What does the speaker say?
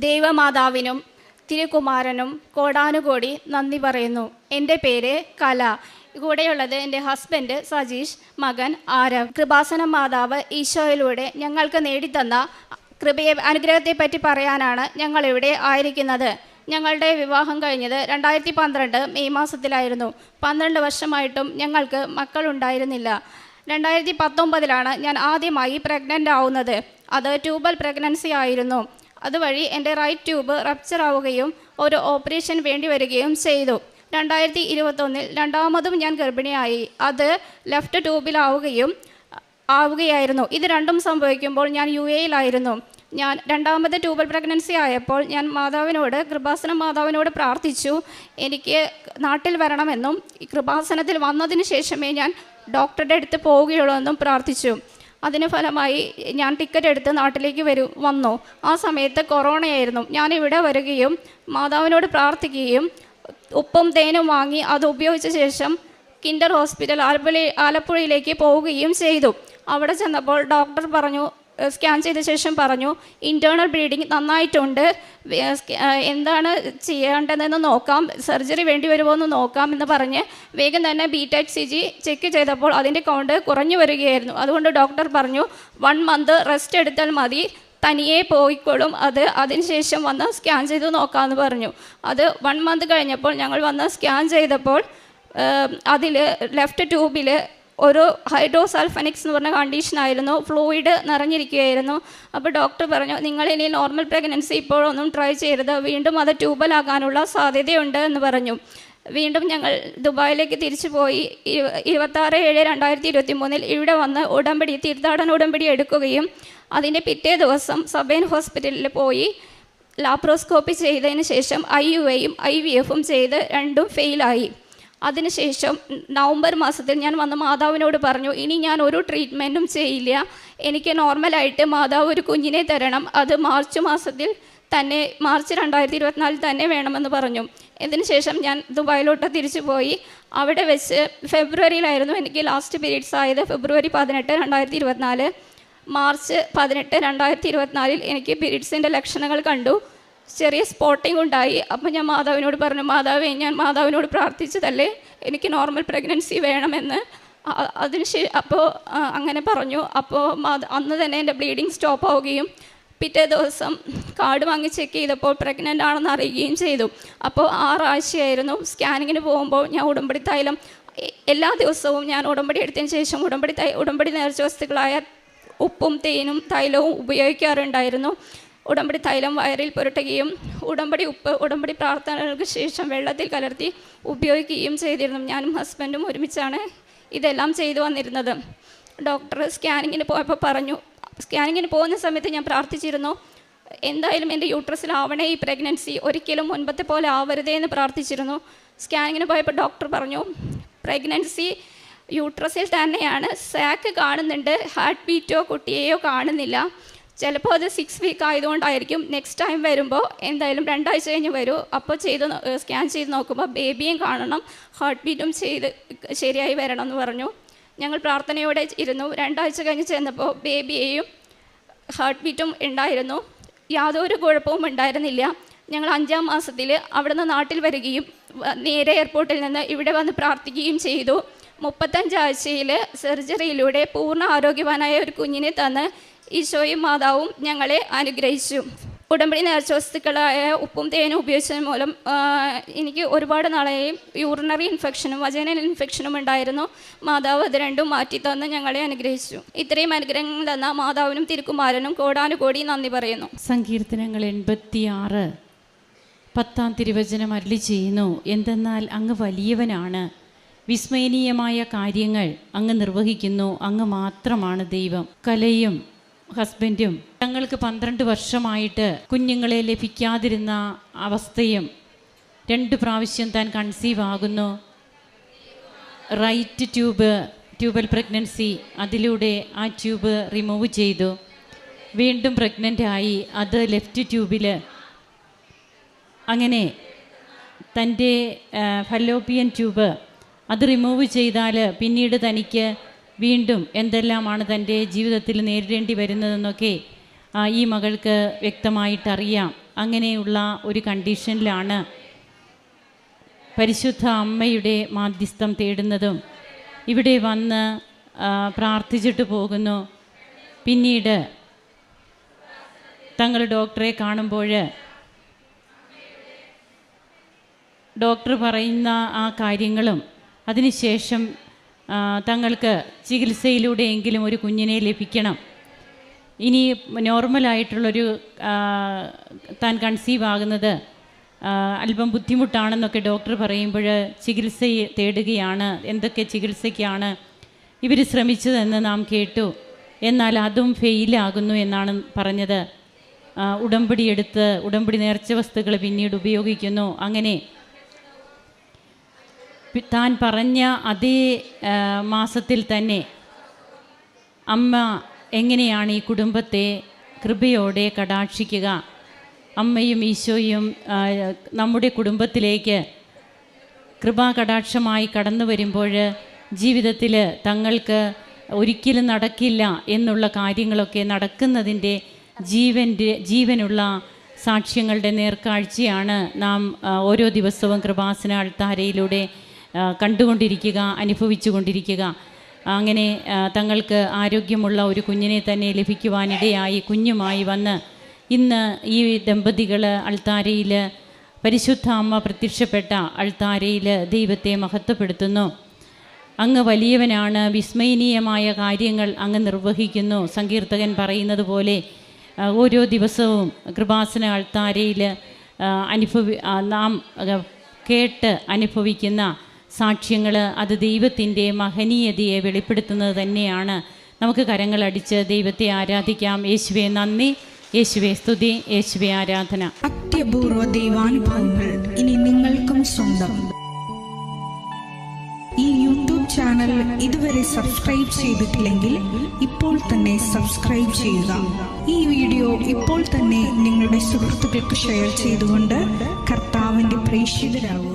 ദൈവമാതാവിനും തിരുകുമാരനും കോടാനുകോടി നന്ദി പറയുന്നു. എൻ്റെ പേര് കല. കൂടെയുള്ളത് എൻ്റെ ഹസ്ബൻഡ് സജീഷ്, മകൻ ആരവ്. കൃപാസന മാതാവ് ഈശോയിലൂടെ ഞങ്ങൾക്ക് നേടിത്തന്ന അനുഗ്രഹത്തെപ്പറ്റി പറയാനാണ് ഞങ്ങളിവിടെ ആയിരിക്കുന്നത്. ഞങ്ങളുടെ വിവാഹം കഴിഞ്ഞത് 2012 മെയ് മാസത്തിലായിരുന്നു. 12 വർഷമായിട്ടും ഞങ്ങൾക്ക് മക്കളുണ്ടായിരുന്നില്ല. 2019 ഞാൻ ആദ്യമായി പ്രഗ്നൻ്റ് ആവുന്നത്. അത് ട്യൂബൽ പ്രഗ്നൻസി ആയിരുന്നു. അതുവഴി എൻ്റെ റൈറ്റ് ട്യൂബ് റപ്ചർ ആവുകയും ഒരു ഓപ്പറേഷൻ വേണ്ടി വരികയും ചെയ്തു. 2021 രണ്ടാമതും ഞാൻ ഗർഭിണിയായി. അത് ലെഫ്റ്റ് ട്യൂബിലാവുകയായിരുന്നു. ഇത് രണ്ടും സംഭവിക്കുമ്പോൾ ഞാൻ UAE-യിലായിരുന്നു. ഞാൻ രണ്ടാമത്തെ ട്യൂബൽ പ്രഗ്നൻസി ആയപ്പോൾ ഞാൻ കൃപാസന മാതാവിനോട് പ്രാർത്ഥിച്ചു, എനിക്ക് നാട്ടിൽ വരണമെന്നും കൃപാസനത്തിൽ വന്നതിന് ശേഷമേ ഞാൻ ഡോക്ടറുടെ അടുത്ത് പോവുകയുള്ളൂ എന്നും പ്രാർത്ഥിച്ചു. അതിന് ഫലമായി ഞാൻ ടിക്കറ്റ് എടുത്ത് നാട്ടിലേക്ക് വന്നു. ആ സമയത്ത് കൊറോണയായിരുന്നു. ഞാനിവിടെ വരികയും മാതാവിനോട് പ്രാർത്ഥിക്കുകയും ഉപ്പും തേനും വാങ്ങി അത് ഉപയോഗിച്ച ശേഷം കിൻഡർ ഹോസ്പിറ്റൽ ആലപ്പുഴയിലേക്ക് പോവുകയും ചെയ്തു. അവിടെ ചെന്നപ്പോൾ ഡോക്ടർ പറഞ്ഞു, സ്കാൻ ചെയ്ത ശേഷം പറഞ്ഞു, ഇൻറ്റേർണൽ ബ്ലീഡിങ് നന്നായിട്ടുണ്ട്, എന്താണ് ചെയ്യേണ്ടതെന്ന് നോക്കാം, സർജറി വേണ്ടി വരുമോ എന്ന് നോക്കാം എന്ന് പറഞ്ഞ് വേഗം തന്നെ BTHCG ചെക്ക് ചെയ്തപ്പോൾ അതിൻ്റെ കൗണ്ട് കുറഞ്ഞു വരികയായിരുന്നു. അതുകൊണ്ട് ഡോക്ടർ പറഞ്ഞു 1 മന്ത് റെസ്റ്റ് എടുത്താൽ മതി, തനിയെ പോയിക്കോളും, അതിനുശേഷം വന്ന് സ്കാൻ ചെയ്ത് നോക്കാമെന്ന് പറഞ്ഞു. അത് 1 മന്ത് കഴിഞ്ഞപ്പോൾ ഞങ്ങൾ വന്ന് സ്കാൻ ചെയ്തപ്പോൾ അതിൽ ലെഫ്റ്റ് ട്യൂബിൽ ഒരു ഹൈഡ്രോസൾഫനിക്സ് എന്ന് പറഞ്ഞ കണ്ടീഷനായിരുന്നു, ഫ്ലൂയിഡ് നിറഞ്ഞിരിക്കുകയായിരുന്നു. അപ്പോൾ ഡോക്ടർ പറഞ്ഞു, നിങ്ങളിനി നോർമൽ പ്രഗ്നൻസി ഇപ്പോഴൊന്നും ട്രൈ ചെയ്യരുത്, വീണ്ടും അത് ട്യൂബലാകാനുള്ള സാധ്യതയുണ്ട് എന്ന് പറഞ്ഞു. വീണ്ടും ഞങ്ങൾ ദുബായിലേക്ക് തിരിച്ചു പോയി 26/7/2023 ഇവിടെ വന്ന് തീർത്ഥാടന ഉടമ്പടി എടുക്കുകയും അതിൻ്റെ പിറ്റേ ദിവസം സബൈൻ ഹോസ്പിറ്റലിൽ പോയി ലാപ്രോസ്കോപ്പി ചെയ്തതിന് ശേഷം IUIയും IVFും ചെയ്ത് രണ്ടും ഫെയിലായി. അതിനുശേഷം നവംബർ മാസത്തിൽ ഞാൻ വന്ന് മാതാവിനോട് പറഞ്ഞു, ഇനി ഞാൻ ഒരു ട്രീറ്റ്മെൻറ്റും ചെയ്യില്ല, എനിക്ക് നോർമലായിട്ട് മാതാവ് ഒരു കുഞ്ഞിനെ തരണം, അത് മാർച്ച് 2024 തന്നെ വേണമെന്ന് പറഞ്ഞു. ഇതിനുശേഷം ഞാൻ ദുബായിലോട്ട് തിരിച്ചു പോയി. അവിടെ വെച്ച് ഫെബ്രുവരിയിലായിരുന്നു എനിക്ക് ലാസ്റ്റ് പീരീഡ്സ് ആയത്. ഫെബ്രുവരി 18, 2024. മാർച്ച് 18, 2024 എനിക്ക് പീരീഡ്സിൻ്റെ ലക്ഷണങ്ങൾ കണ്ടു. ചെറിയ സ്പോട്ടിംഗ് ഉണ്ടായി. അപ്പോൾ ഞാൻ മാതാവിനോട് പറഞ്ഞു, ഞാൻ മാതാവിനോട് പ്രാർത്ഥിച്ചതല്ലേ എനിക്ക് നോർമൽ പ്രഗ്നൻസി വേണമെന്ന്. അപ്പോൾ അങ്ങനെ പറഞ്ഞു. അപ്പോൾ അന്ന് തന്നെ എൻ്റെ ബ്ലീഡിങ് സ്റ്റോപ്പ് ആവുകയും പിറ്റേ ദിവസം കാർഡ് വാങ്ങി ചെക്ക് ചെയ്തപ്പോൾ പ്രഗ്നൻ്റ് ആണെന്ന് അറിയുകയും ചെയ്തു. അപ്പോൾ 6 ആഴ്ചയായിരുന്നു. സ്കാനിങ്ങിന് പോകുമ്പോൾ ഞാൻ ഉടമ്പടി തൈലം എല്ലാ ദിവസവും ഞാൻ ഉടമ്പടി എടുത്തതിന് ശേഷം ഉടമ്പടി നേർച്ച വസ്തുക്കളായ ഉപ്പും തേനും തൈലവും ഉപയോഗിക്കാറുണ്ടായിരുന്നു. ഉടമ്പടി തൈലം വയറിൽ പുരട്ടുകയും ഉടമ്പടി പ്രാർത്ഥനകൾക്ക് ശേഷം വെള്ളത്തിൽ കലർത്തി ഉപയോഗിക്കുകയും ചെയ്തിരുന്നു. ഞാനും ഹസ്ബൻഡും ഒരുമിച്ചാണ് ഇതെല്ലാം ചെയ്തു വന്നിരുന്നത്. ഡോക്ടർ സ്കാനിങ്ങിന് പോയപ്പോൾ പറഞ്ഞു, സ്കാനിങ്ങിന് പോകുന്ന സമയത്ത് ഞാൻ പ്രാർത്ഥിച്ചിരുന്നു, എന്തായാലും എൻ്റെ യൂട്രസിലാവണേ ഈ പ്രഗ്നൻസി, ഒരിക്കലും മുൻപത്തെ പോലെ ആവരുതേ എന്ന് പ്രാർത്ഥിച്ചിരുന്നു. സ്കാനിങ്ങിന് പോയപ്പോൾ ഡോക്ടർ പറഞ്ഞു, പ്രഗ്നൻസി യൂട്രസിൽ തന്നെയാണ്, സാക്ക് കാണുന്നുണ്ട്, ഹാർട്ട് ബീറ്റോ കുട്ടിയെയോ കാണുന്നില്ല, ചിലപ്പോൾ അത് 6 വീക്ക് ആയതുകൊണ്ടായിരിക്കും, നെക്സ്റ്റ് ടൈം വരുമ്പോൾ എന്തായാലും 2 ആഴ്ച കഴിഞ്ഞ് വരും, അപ്പോൾ സ്കാൻ ചെയ്ത് നോക്കുമ്പോൾ ബേബിയും കാണണം, ഹാർട്ട് ബീറ്റും ശരിയായി വരണം എന്ന് പറഞ്ഞു. ഞങ്ങൾ പ്രാർത്ഥനയോടെ ഇരുന്നു. 2 ആഴ്ച കഴിഞ്ഞ് ചെന്നപ്പോൾ ബേബിയെയും ഹാർട്ട് ബീറ്റും ഉണ്ടായിരുന്നു. യാതൊരു കുഴപ്പവും ഉണ്ടായിരുന്നില്ല. ഞങ്ങൾ 5-ാം മാസത്തിൽ അവിടെ നിന്ന് നാട്ടിൽ വരികയും നേരെ എയർപോർട്ടിൽ നിന്ന് ഇവിടെ വന്ന് പ്രാർത്ഥിക്കുകയും ചെയ്തു. 35 ആഴ്ചയിൽ സർജറിയിലൂടെ പൂർണ്ണ ആരോഗ്യവാനായ ഒരു കുഞ്ഞിനെ തന്ന് ഈശോയും മാതാവും ഞങ്ങളെ അനുഗ്രഹിച്ചു. ഉടമ്പടി നേർച്ച വസ്തുക്കളായ ഉപ്പും തേനും ഉപയോഗിച്ചത് മൂലം എനിക്ക് ഒരുപാട് നാളായി യൂറിനറി ഇൻഫെക്ഷനും വജൈനൽ ഇൻഫെക്ഷനും ഉണ്ടായിരുന്നു. മാതാവ് അത് രണ്ടും മാറ്റി തന്ന് ഞങ്ങളെ അനുഗ്രഹിച്ചു. ഇത്രയും അനുഗ്രഹങ്ങൾ തന്ന മാതാവിനും തിരുക്കുമാരനും കോടാനുകോടി നന്ദി പറയുന്നു. സങ്കീർത്തനങ്ങൾ 86 10-ാം തിരുവചനം അരുളി ചെയ്യുന്നു, എന്തെന്നാൽ അങ്ങ് വലിയവനാണ്, വിസ്മയനീയമായ കാര്യങ്ങൾ അങ്ങ് നിർവഹിക്കുന്നു, അങ്ങ് മാത്രമാണ് ദൈവം. കലയും ഹസ്ബൻഡും തങ്ങൾക്ക് 12 വർഷമായിട്ട് കുഞ്ഞുങ്ങളെ ലഭിക്കാതിരുന്ന അവസ്ഥയും 2 പ്രാവശ്യം താൻ കൺസീവ് ആകുന്നു. റൈറ്റ് ട്യൂബൽ പ്രഗ്നൻസി, അതിലൂടെ ആ ട്യൂബ് റിമൂവ് ചെയ്തു. വീണ്ടും പ്രഗ്നൻ്റ് ആയി, അത് ലെഫ്റ്റ് ട്യൂബിൽ. അങ്ങനെ തൻ്റെ ഫലോപ്പിയൻ ട്യൂബ് അത് റിമൂവ് ചെയ്താൽ പിന്നീട് തനിക്ക് വീണ്ടും എന്തെല്ലാമാണ് തൻ്റെ ജീവിതത്തിൽ നേരിടേണ്ടി വരുന്നതെന്നൊക്കെ ഈ മകൾക്ക് വ്യക്തമായിട്ടറിയാം. അങ്ങനെയുള്ള ഒരു കണ്ടീഷനിലാണ് പരിശുദ്ധ അമ്മയുടെ മാധ്യസ്ഥം തേടുന്നതും ഇവിടെ വന്ന് പ്രാർത്ഥിച്ചിട്ട് പോകുന്നു. പിന്നീട് തങ്ങൾ ഡോക്ടറെ കാണുമ്പോൾ ഡോക്ടർ പറയുന്ന ആ കാര്യങ്ങളും അതിനുശേഷം തങ്ങൾക്ക് ചികിത്സയിലൂടെയെങ്കിലും ഒരു കുഞ്ഞിനെ ലഭിക്കണം, ഇനി നോർമലായിട്ടുള്ളൊരു താൻ കൺസീവ് ആകുന്നത് അല്പം ബുദ്ധിമുട്ടാണെന്നൊക്കെ ഡോക്ടർ പറയുമ്പോൾ ചികിത്സ തേടുകയാണ്. എന്തൊക്കെ ചികിത്സയ്ക്കാണ് ഇവർ ശ്രമിച്ചതെന്ന് നാം കേട്ടു. എന്നാൽ അതും ഫെയിലാകുന്നു എന്നാണ് പറഞ്ഞത്. ഉടമ്പടി നേർച്ച വസ്തുക്കൾ പിന്നീട് ഉപയോഗിക്കുന്നു. അങ്ങനെ താൻ പറഞ്ഞ അതേ മാസത്തിൽ തന്നെ അമ്മ എങ്ങനെയാണ് ഈ കുടുംബത്തെ കൃപയോടെ കടാക്ഷിക്കുക, അമ്മയും ഈശോയും നമ്മുടെ കുടുംബത്തിലേക്ക് കൃപാകടാക്ഷമായി കടന്നു വരുമ്പോൾ ജീവിതത്തിൽ തങ്ങൾക്ക് ഒരിക്കലും നടക്കില്ല എന്നുള്ള കാര്യങ്ങളൊക്കെ നടക്കുന്നതിൻ്റെ ജീവനുള്ള സാക്ഷ്യങ്ങളുടെ നേർക്കാഴ്ചയാണ് നാം ഓരോ ദിവസവും കൃപാസന അൾത്താരയിലൂടെ കണ്ടുകൊണ്ടിരിക്കുക, അനുഭവിച്ചു കൊണ്ടിരിക്കുക. അങ്ങനെ തങ്ങൾക്ക് ആരോഗ്യമുള്ള ഒരു കുഞ്ഞിനെ തന്നെ ലഭിക്കുവാനിടയായി കുഞ്ഞുമായി വന്ന് ഇന്ന് ഈ ദമ്പതികൾ അൾത്താരയിൽ പരിശുദ്ധ അമ്മ പ്രത്യക്ഷപ്പെട്ട അൾത്താരയിൽ ദൈവത്തെ മഹത്വപ്പെടുത്തുന്നു. അങ്ങ് വലിയവനാണ്, വിസ്മയനീയമായ കാര്യങ്ങൾ അങ്ങ് നിർവഹിക്കുന്നു. സങ്കീർത്തകൻ പറയുന്നത് പോലെ ഓരോ ദിവസവും കൃപാസന അൾത്താരയിൽ നാം കേട്ട് അനുഭവിക്കുന്ന സാക്ഷ്യങ്ങൾ അത് ദൈവത്തിൻ്റെ മഹനീയതയെ വെളിപ്പെടുത്തുന്നത് തന്നെയാണ്. നമുക്ക് കരങ്ങളടിച്ച് ദൈവത്തെ ആരാധിക്കാം. യേശുവേ നന്ദി, യേശുവേ സ്തുതി, യേശുവേ ആരാധന. അത്യപൂർവ ദൈവാനുഭവങ്ങൾ ഇനി നിങ്ങൾക്കും സ്വന്തം. ഈ യൂട്യൂബ് ചാനൽ ഇതുവരെ സബ്സ്ക്രൈബ് ചെയ്തിട്ടില്ലെങ്കിൽ ഇപ്പോൾ തന്നെ സബ്സ്ക്രൈബ് ചെയ്യുക. ഈ വീഡിയോ ഇപ്പോൾ തന്നെ നിങ്ങളുടെ സുഹൃത്തുക്കൾക്ക് ഷെയർ ചെയ്തുകൊണ്ട് കർത്താവിൻ്റെ പ്രേക്ഷിതരാകുക.